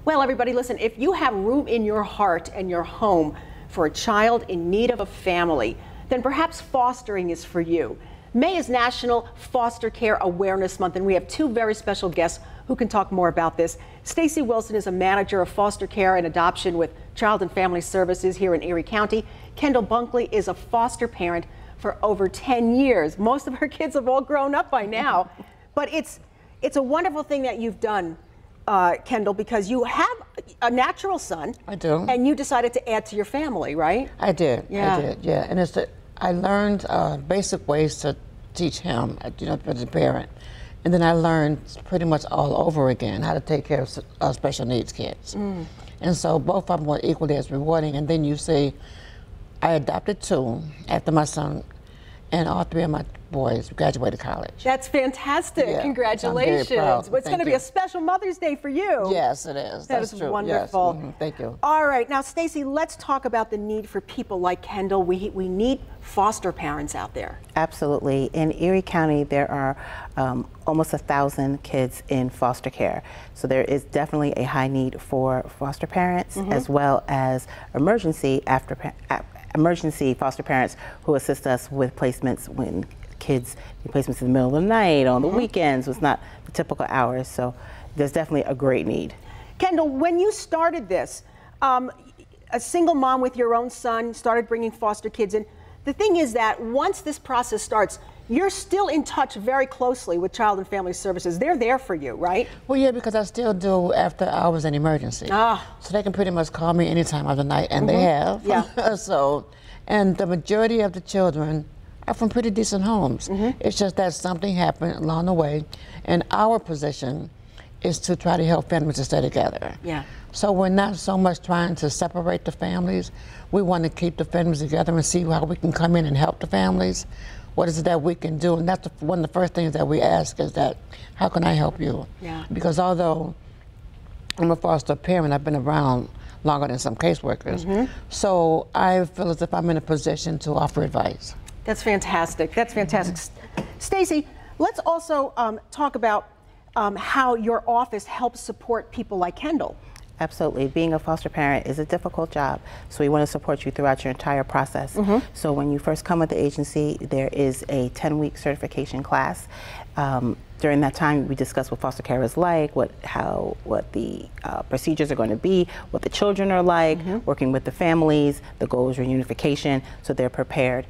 Well, everybody, listen, if you have room in your heart and your home for a child in need of a family, then perhaps fostering is for you. May is National Foster Care Awareness Month, and we have two very special guests who can talk more about this. Stacy Wilson is a manager of foster care and adoption with Child and Family Services here in Erie County. Kendall Bunkley is a foster parent for over 10 years. Most of her kids have all grown up by now, but it's a wonderful thing that you've done, Kendall, because you have a natural son. I do. And you decided to add to your family, right? I did. Yeah. I did. Yeah. And I learned basic ways to teach him, as a parent, and then I learned pretty much all over again how to take care of special needs kids. And so both of them were equally as rewarding. And then you see, I adopted two after my son, and all three of my boys graduated college. That's fantastic. Yeah, congratulations. I'm very proud. It's going to be a special Mother's Day for you. Yes, it is. That's true. wonderful. Yes. Thank you. All right. Now, Stacy, let's talk about the need for people like Kendall. We need foster parents out there. Absolutely. In Erie County, there are almost 1,000 kids in foster care. So there is definitely a high need for foster parents, as well as emergency foster parents who assist us with placements when kids need placements in the middle of the night, on the weekends. So it's not the typical hours. So there's definitely a great need. Kendall, when you started this, a single mom with your own son started bringing foster kids in. The thing is that once this process starts, you're still in touch very closely with Child and Family Services. They're there for you, right? Well, yeah, because I still do after hours and emergency. So they can pretty much call me any time of the night, and they have. Yeah. And the majority of the children are from pretty decent homes. It's just that something happened along the way, and our position is to try to help families to stay together. Yeah. So we're not so much trying to separate the families. We want to keep the families together and see how we can come in and help the families. What is it that we can do? And that's one of the first things that we ask is that, how can I help you? Yeah. Because although I'm a foster parent, I've been around longer than some caseworkers. So I feel as if I'm in a position to offer advice. That's fantastic. That's fantastic. Stacy, let's also talk about how your office helps support people like Kendall. Absolutely. Being a foster parent is a difficult job, so we want to support you throughout your entire process. So when you first come with the agency, there is a 10-week certification class. During that time, we discuss what foster care is like, what the procedures are going to be, what the children are like, working with the families. The goal is reunification, so they're prepared.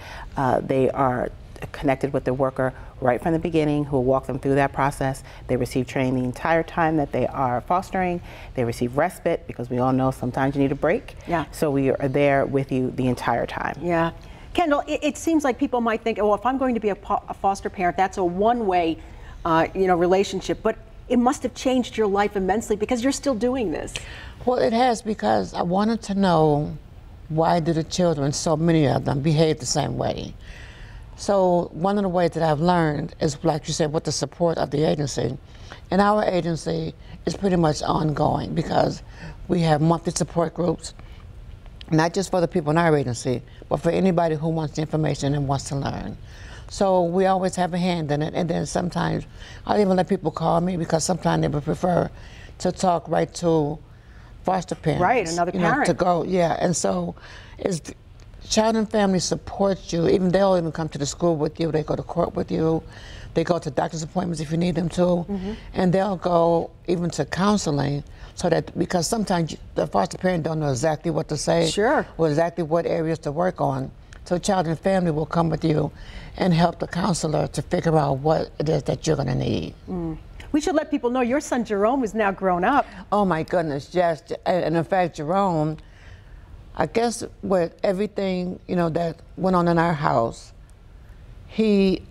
They are connected with the worker right from the beginning, who will walk them through that process. They receive training the entire time that they are fostering. They receive respite, because we all know sometimes you need a break. Yeah. So we are there with you the entire time. Yeah. Kendall, it seems like people might think, oh, if I'm going to be a foster parent, that's a one-way relationship, but it must have changed your life immensely because you're still doing this. Well, it has, because I wanted to know, why do the children, so many of them, behave the same way? So one of the ways that I've learned is, like you said, with the support of the agency. And our agency is pretty much ongoing, because we have monthly support groups, not just for the people in our agency, but for anybody who wants the information and wants to learn. So we always have a hand in it. And then sometimes I'll even let people call me, because sometimes they would prefer to talk right to foster parents. Right, another parent. To go, yeah. And so it's Child and Family supports you. They'll even come to the school with you. They go to court with you. They go to doctor's appointments if you need them to. And they'll go even to counseling, so that, because sometimes the foster parent don't know exactly what to say. Sure. Or exactly what areas to work on. So Child and Family will come with you and help the counselor to figure out what it is that you're going to need. We should let people know your son Jerome is now grown up. Oh my goodness, yes. And in fact, Jerome, I guess with everything, that went on in our house, he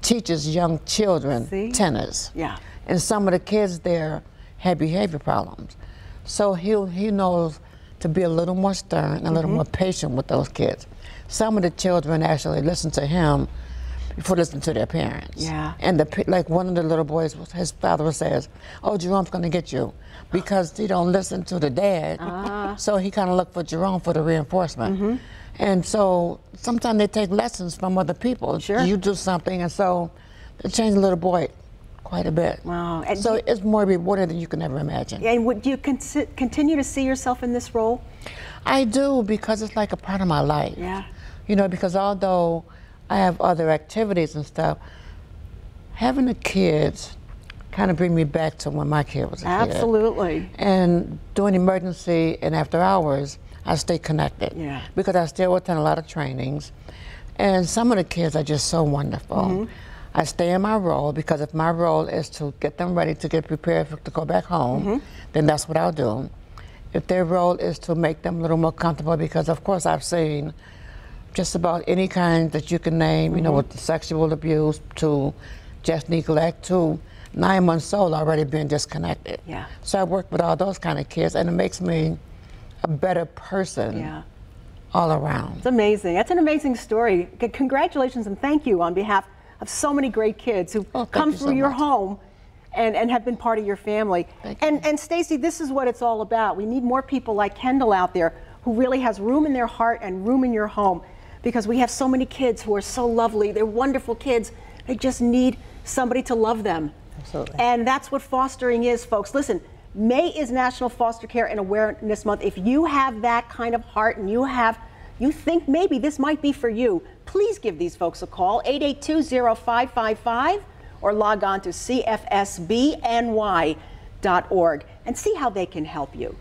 teaches young children tennis. Yeah. And some of the kids there had behavior problems. So he knows to be a little more stern, a little more patient with those kids. Some of the children actually listen to him before listening to their parents. Yeah. And like one of the little boys, his father says, "Oh, Jerome's going to get you," because he don't listen to the dad. So he kind of looked for Jerome for the reinforcement. And so sometimes they take lessons from other people. Sure. You do something, and so they change the little boy quite a bit. Wow. And So it's more rewarding than you can ever imagine. And would you continue to see yourself in this role? I do, because it's like a part of my life. Yeah. You know, because although I have other activities and stuff, having the kids kind of bring me back to when my kid was a kid. Absolutely. And during emergency and after hours, I stay connected. Yeah. Because I still attend a lot of trainings. And some of the kids are just so wonderful. I stay in my role, because if my role is to get them ready to get prepared to go back home, then that's what I'll do. If their role is to make them a little more comfortable, because of course I've seen just about any kind that you can name, you know, with the sexual abuse to just neglect to 9 months old already being disconnected. Yeah. So I work with all those kind of kids, and it makes me a better person. Yeah. All around. It's amazing. That's an amazing story. Congratulations and thank you on behalf of so many great kids who come through your home and have been part of your family. And Stacey, this is what it's all about. We need more people like Kendall out there who really has room in their heart and room in your home, because we have so many kids who are so lovely. They're wonderful kids. They just need somebody to love them. Absolutely. And that's what fostering is, folks. Listen, May is National Foster Care and Awareness Month. If you have that kind of heart and you think maybe this might be for you, please give these folks a call, 882-0555, or log on to cfsbny.org and see how they can help you.